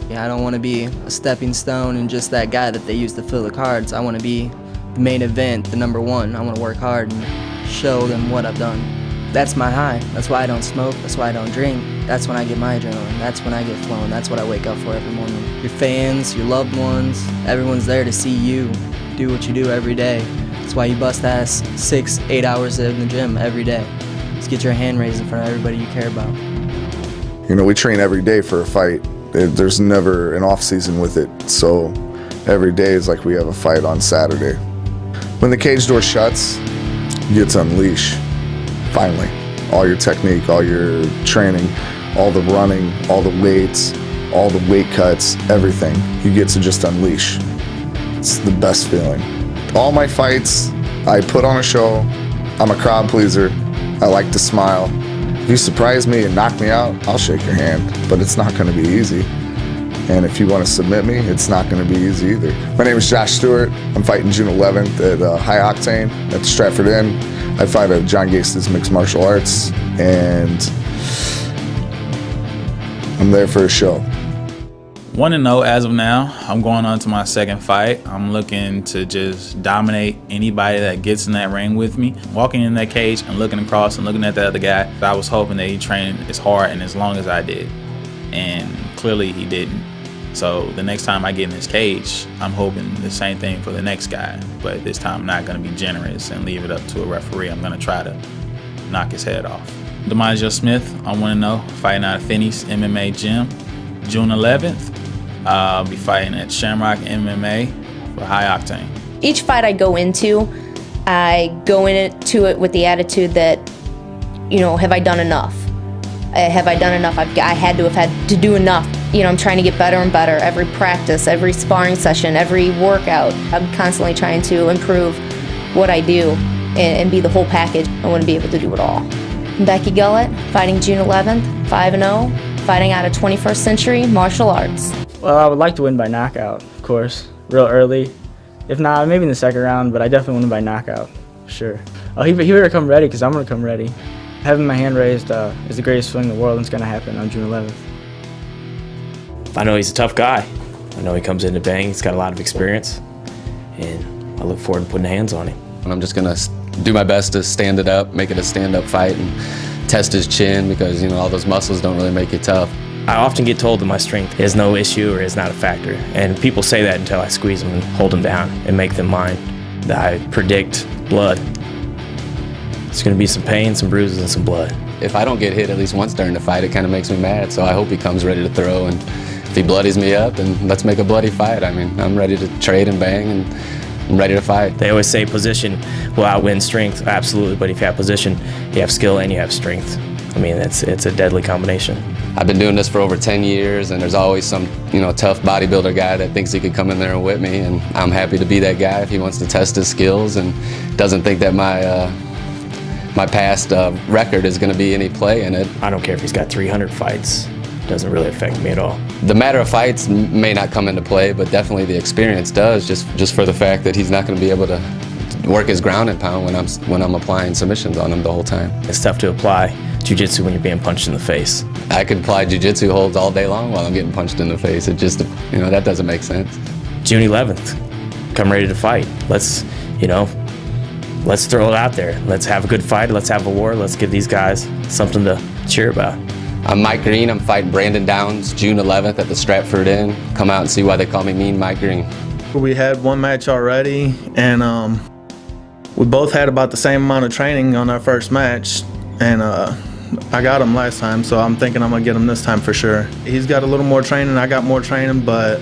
Yeah, I don't want to be a stepping stone and just that guy that they use to fill the cards. I want to be the main event, the number one. I want to work hard and show them what I've done. That's my high. That's why I don't smoke. That's why I don't drink. That's when I get my adrenaline. That's when I get flowing. That's what I wake up for every morning. Your fans, your loved ones, everyone's there to see you do what you do every day. That's why you bust ass 6-8 hours in the gym every day. Just get your hand raised in front of everybody you care about. You know, we train every day for a fight. There's never an off season with it, so every day is like we have a fight on Saturday. When the cage door shuts, you get to unleash, finally. All your technique, all your training, all the running, all the weights, all the weight cuts, everything. You get to just unleash. It's the best feeling. All my fights, I put on a show. I'm a crowd pleaser. I like to smile. If you surprise me and knock me out, I'll shake your hand, but it's not going to be easy. And if you want to submit me, it's not going to be easy either. My name is Josh Stewart. I'm fighting June 11th at High Octane at the Stratford Inn. I fight at John Gaste's Mixed Martial Arts, and I'm there for a show. 1-0 as of now. I'm going on to my second fight. I'm looking to just dominate anybody that gets in that ring with me. Walking in that cage and looking across and looking at the other guy, I was hoping that he trained as hard and as long as I did. And clearly he didn't. So the next time I get in this cage, I'm hoping the same thing for the next guy. But this time I'm not going to be generous and leave it up to a referee. I'm going to try to knock his head off. DeMaggio Smith, I'm 1-0, fighting out of Finney's MMA Gym. June 11th. I'll be fighting at Shamrock MMA for High Octane. Each fight I go into it with the attitude that, you know, have I done enough? Have I done enough? I had to do enough. You know, I'm trying to get better and better. Every practice, every sparring session, every workout, I'm constantly trying to improve what I do and be the whole package. I want to be able to do it all. Becky Gullett, fighting June 11th, 5-0, fighting out of 21st Century Martial Arts. Well, I would like to win by knockout, of course, real early. If not, maybe in the second round, but I definitely win by knockout, for sure. Oh, he better come ready, because I'm going to come ready. Having my hand raised is the greatest feeling in the world, and it's going to happen on June 11th. I know he's a tough guy. I know he comes in to bang. He's got a lot of experience, and I look forward to putting hands on him. And I'm just going to do my best to stand it up, make it a stand-up fight, and test his chin because, you know, all those muscles don't really make you tough. I often get told that my strength is no issue or is not a factor, and people say that until I squeeze them and hold them down and make them mine. I predict blood. It's going to be some pain, some bruises, and some blood. If I don't get hit at least once during the fight, it kind of makes me mad, so I hope he comes ready to throw, and if he bloodies me up, then let's make a bloody fight. I mean, I'm ready to trade and bang, and I'm ready to fight. They always say position will outwin strength, absolutely, but if you have position, you have skill and you have strength. I mean, it's a deadly combination. I've been doing this for over 10 years, and there's always some, you know, tough bodybuilder guy that thinks he could come in there and whip me, and I'm happy to be that guy if he wants to test his skills and doesn't think that my past record is going to be any play in it. I don't care if he's got 300 fights. It doesn't really affect me at all. The matter of fights may not come into play, but definitely the experience does, just for the fact that he's not going to be able to work his ground and pound when I'm applying submissions on him the whole time. It's tough to apply jiu-jitsu when you're being punched in the face. I could apply jiu-jitsu holds all day long while I'm getting punched in the face. It just, you know, that doesn't make sense. June 11th, come ready to fight. Let's throw it out there. Let's have a good fight. Let's have a war. Let's give these guys something to cheer about. I'm Mike Green. I'm fighting Brandon Downs June 11th at the Stratford Inn. Come out and see why they call me Mean Mike Green. We had one match already, and we both had about the same amount of training on our first match, and I got him last time, so I'm thinking I'm gonna get him this time for sure. He's got a little more training, I got more training, but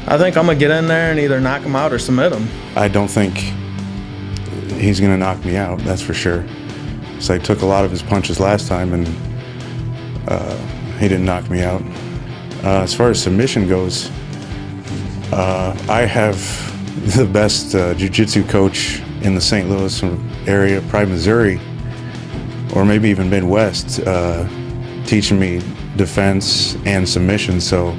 I think I'm gonna get in there and either knock him out or submit him. I don't think he's gonna knock me out, that's for sure. So I took a lot of his punches last time, and he didn't knock me out. As far as submission goes, I have the best jiu-jitsu coach in the St. Louis area, probably Missouri, or maybe even Midwest, teaching me defense and submission, so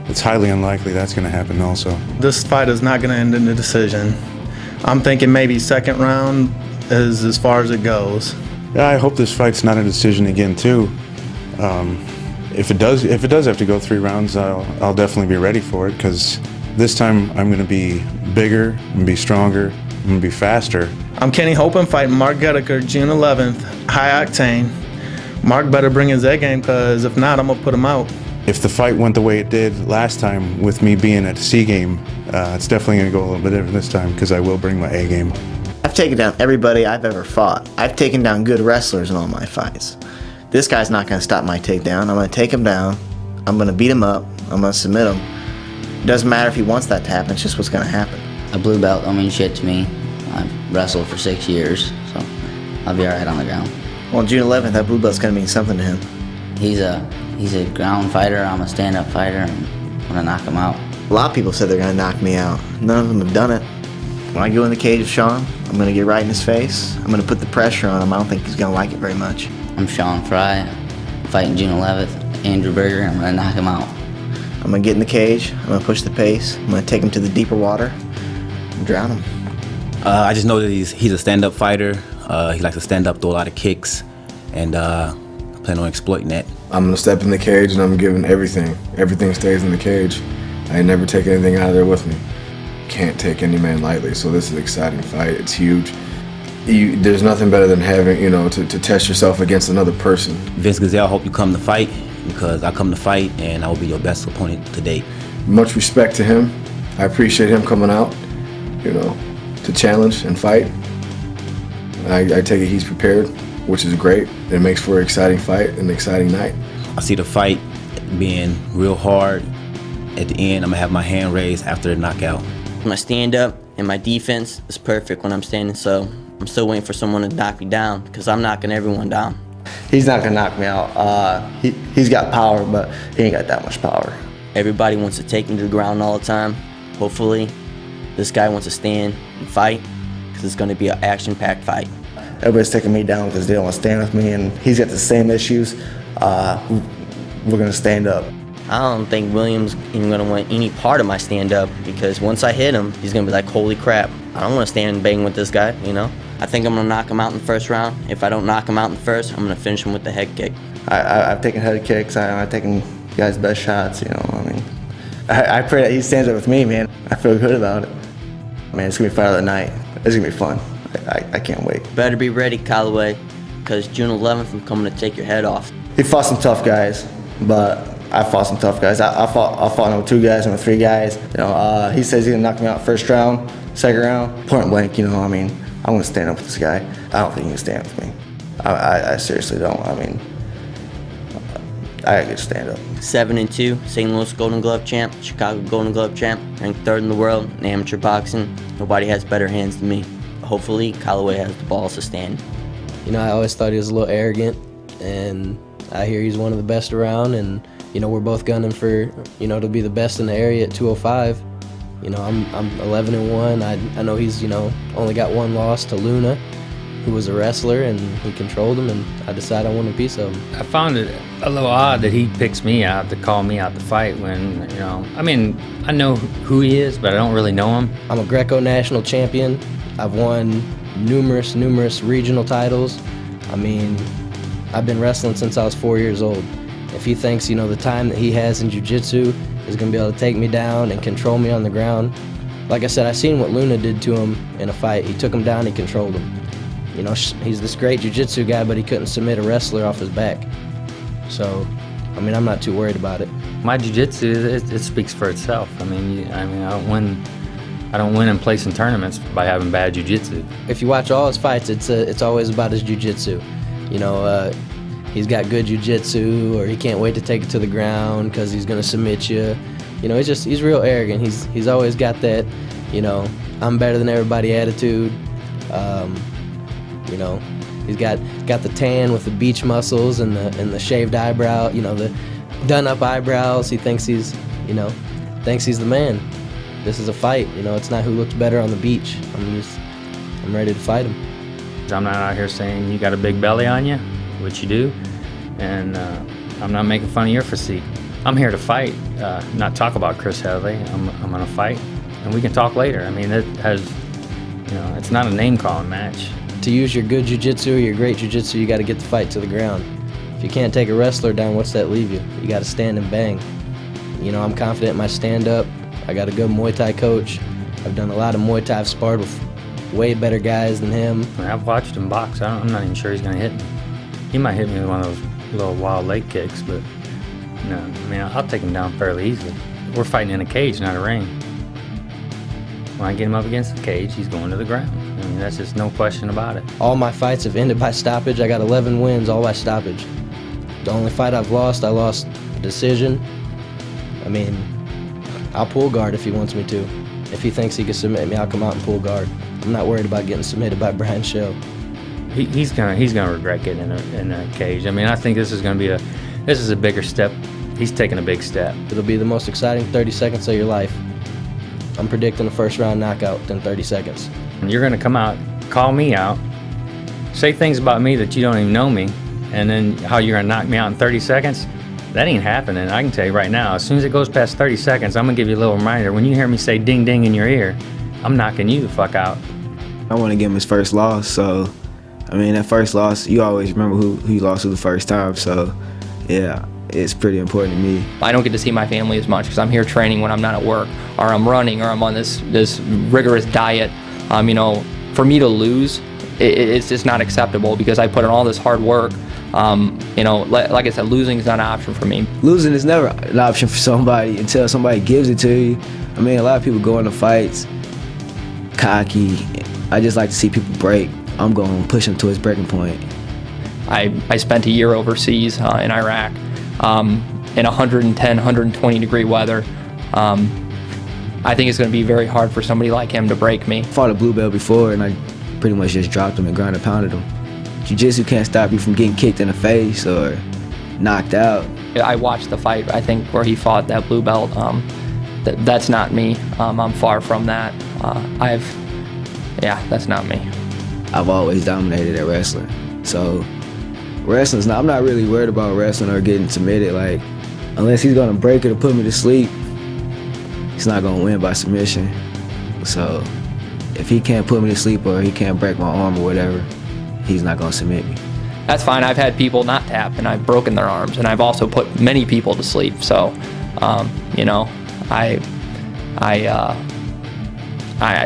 it's highly unlikely that's going to happen also. This fight is not going to end in a decision. I'm thinking maybe second round is as far as it goes. Yeah, I hope this fight's not a decision again too. If it does have to go 3 rounds, I'll definitely be ready for it, because this time I'm going to be bigger, I'm going to be stronger, I'm going to be faster. I'm Kenny Hope. Fighting Mark Goedeker June 11th, high octane. Mark better bring his A game, because if not, I'm going to put him out. If the fight went the way it did last time with me being at the C game, it's definitely going to go a little bit different this time, because I will bring my A game. I've taken down everybody I've ever fought. I've taken down good wrestlers in all my fights. This guy's not going to stop my takedown. I'm going to take him down. I'm going to beat him up. I'm going to submit him. It doesn't matter if he wants that to happen. It's just what's going to happen. A blue belt don't mean shit to me. I've wrestled for 6 years, so I'll be all right on the ground. Well, on June 11th, that blue belt's going to mean something to him. He's a ground fighter. I'm a stand-up fighter. I'm going to knock him out. A lot of people said they're going to knock me out. None of them have done it. When I go in the cage with Sean, I'm going to get right in his face. I'm going to put the pressure on him. I don't think he's going to like it very much. I'm Sean Fry. I'm fighting June 11th, Andrew Berger. I'm going to knock him out. I'm going to get in the cage. I'm going to push the pace. I'm going to take him to the deeper water and drown him. I just know that he's a stand-up fighter. He likes to stand up, throw a lot of kicks, and I plan on exploiting that. I'm going to step in the cage and I'm giving everything. Everything stays in the cage. I never take anything out of there with me. Can't take any man lightly, so this is an exciting fight. It's huge. There's nothing better than having, to test yourself against another person. Vince Gazelle, I hope you come to fight, because I come to fight and I will be your best opponent to date. Much respect to him. I appreciate him coming out, to challenge and fight. I take it he's prepared, which is great. It makes for an exciting fight and an exciting night. I see the fight being real hard. At the end, I'm going to have my hand raised after the knockout. My stand-up and my defense is perfect when I'm standing, so I'm still waiting for someone to knock me down, because I'm knocking everyone down. He's not gonna knock me out. He's got power, but he ain't got that much power. Everybody wants to take me to the ground all the time. Hopefully, this guy wants to stand and fight, because it's going to be an action-packed fight. Everybody's taking me down because they don't want to stand with me, and he's got the same issues. We're gonna stand up. I don't think William's even going to want any part of my stand-up, because once I hit him, he's going to be like, holy crap, I don't want to stand and bang with this guy, I think I'm going to knock him out in the first round. If I don't knock him out in the first, I'm going to finish him with the head kick. I've taken head kicks. I've taken guys' best shots, I pray that he stands up with me, man. I feel good about it. Man, it's going to be fight of the night. It's going to be fun. I can't wait. Better be ready, Callaway, because June 11th, I'm coming to take your head off. He fought some tough guys, but I fought some tough guys. I fought him with 2 guys and with 3 guys. He says he's gonna knock me out first round, second round, point blank. I'm gonna stand up with this guy. I don't think he can stand with me. I seriously don't. I could stand up. 7-2, St. Louis Golden Glove champ, Chicago Golden Glove champ, ranked 3rd in the world in amateur boxing. Nobody has better hands than me. Hopefully, Callaway has the balls to stand. I always thought he was a little arrogant, and I hear he's one of the best around, and we're both gunning for, to be the best in the area at 205. I'm 11-1. I know he's, only got 1 loss to Luna, who was a wrestler, and he controlled him, and I decided I wanted a piece of him. I found it a little odd that he picks me out to call me out to fight when, I know who he is, but I don't really know him. I'm a Greco national champion. I've won numerous regional titles. I've been wrestling since I was 4 years old. If he thinks, the time that he has in jiu-jitsu is going to be able to take me down and control me on the ground. Like I said, I seen what Luna did to him in a fight. He took him down, he controlled him. He's this great jiu-jitsu guy, but he couldn't submit a wrestler off his back. So, I'm not too worried about it. My jiu-jitsu, it speaks for itself. I don't win in placing tournaments by having bad jiu-jitsu. If you watch all his fights, it's always about his jiu-jitsu. He's got good jiu-jitsu, or he can't wait to take it to the ground because he's gonna submit you. He's real arrogant. He's always got that, I'm better than everybody attitude. He's got the tan with the beach muscles and the shaved eyebrow, the done up eyebrows. He thinks he's the man. This is a fight. It's not who looks better on the beach. I'm ready to fight him. I'm not out here saying you got a big belly on you, which you do, and I'm not making fun of your physique. I'm here to fight, not talk about Chris Headley. I'm gonna fight, and we can talk later. It has, it's not a name-calling match. To use your good jiu-jitsu or your great jiu-jitsu, you got to get the fight to the ground. If you can't take a wrestler down, what's that leave you? You got to stand and bang. You know, I'm confident in my stand-up. I got a good Muay Thai coach. I've done a lot of Muay Thai. I've sparred with way better guys than him. I've watched him box. I'm not even sure he's going to hit me. He might hit me with one of those little wild leg kicks, but no, I mean, I'll take him down fairly easily. We're fighting in a cage, not a ring. When I get him up against the cage, he's going to the ground. I mean, that's just no question about it. All my fights have ended by stoppage. I got 11 wins, all by stoppage. The only fight I've lost, I lost decision. I mean, I'll pull guard if he wants me to. If he thinks he can submit me, I'll come out and pull guard. I'm not worried about getting submitted by Brian Shell. He's gonna regret getting in a cage. I mean, I think this is a bigger step. He's taking a big step. It'll be the most exciting 30 seconds of your life. I'm predicting a first round knockout within 30 seconds. And you're gonna come out, call me out, say things about me that you don't even know me, and then how you're gonna knock me out in 30 seconds? That ain't happening. I can tell you right now, as soon as it goes past 30 seconds, I'm gonna give you a little reminder. When you hear me say ding ding in your ear, I'm knocking you the fuck out. I want to give him his first loss, so I mean, that first loss, you always remember who you lost to the first time, so yeah, it's pretty important to me. I don't get to see my family as much because I'm here training when I'm not at work, or I'm running, or I'm on this rigorous diet. You know, for me to lose, it's just not acceptable because I put in all this hard work. You know, like I said, losing is not an option for me. Losing is never an option for somebody until somebody gives it to you. I mean, a lot of people go into fights cocky. I just like to see people break. I'm going to push him to his breaking point. I spent a year overseas in Iraq in 110, 120 degree weather. I think it's going to be very hard for somebody like him to break me. I fought a blue belt before and I pretty much just dropped him and ground and pounded him. Jiu-jitsu can't stop you from getting kicked in the face or knocked out. I watched the fight, I think, where he fought that blue belt. That's not me. I'm far from that. That's not me. I've always dominated at wrestling. So I'm not really worried about wrestling or getting submitted. Like, unless he's gonna break it or put me to sleep, he's not gonna win by submission. So if he can't put me to sleep or he can't break my arm or whatever, he's not gonna submit me. That's fine. I've had people not tap and I've broken their arms, and I've also put many people to sleep. So, you know,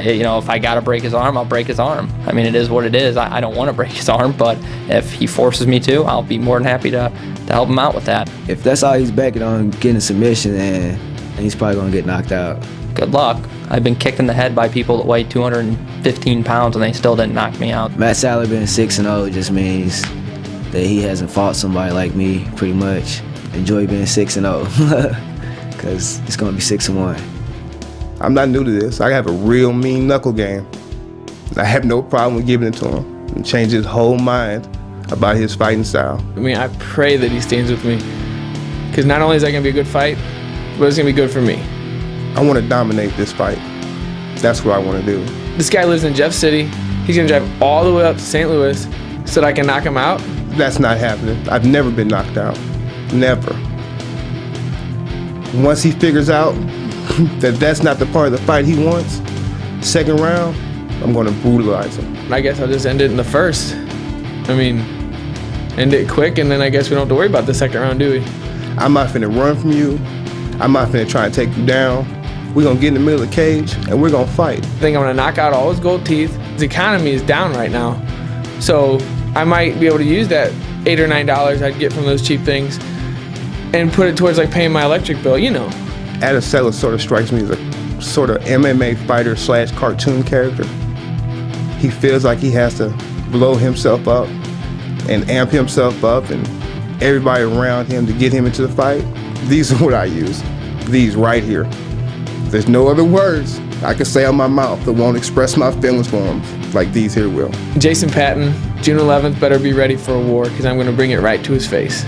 you know, if I gotta break his arm, I'll break his arm. I mean, it is what it is. I don't want to break his arm, but if he forces me to, I'll be more than happy to help him out with that. If that's all he's banking on, getting a submission, then he's probably gonna get knocked out. Good luck. I've been kicked in the head by people that weigh 215 pounds and they still didn't knock me out. Matt Sadler being 6-0 just means that he hasn't fought somebody like me, pretty much. Enjoy being 6-0, because it's gonna be 6-1. I'm not new to this. I have a real mean knuckle game. I have no problem with giving it to him and change his whole mind about his fighting style. I mean, I pray that he stands with me, because not only is that gonna be a good fight, but it's gonna be good for me. I want to dominate this fight. That's what I want to do. This guy lives in Jeff City. He's gonna drive all the way up to St. Louis so that I can knock him out. That's not happening. I've never been knocked out. Never. Once he figures out that that's not the part of the fight he wants, second round, I'm going to brutalize him. I guess I'll just end it in the first. I mean, end it quick, and then I guess we don't have to worry about the second round, do we? I'm not finna run from you. I'm not finna try and take you down. We're gonna get in the middle of the cage, and we're gonna fight. I think I'm gonna knock out all his gold teeth. His economy is down right now, so I might be able to use that $8 or $9 I'd get from those cheap things and put it towards like paying my electric bill, you know. Adam Sandler sort of strikes me as a sort of MMA fighter / cartoon character. He feels like he has to blow himself up and amp himself up and everybody around him to get him into the fight. These are what I use. These right here. There's no other words I can say on my mouth that won't express my feelings for him like these here will. Jason Patton, June 11th, better be ready for a war, because I'm going to bring it right to his face.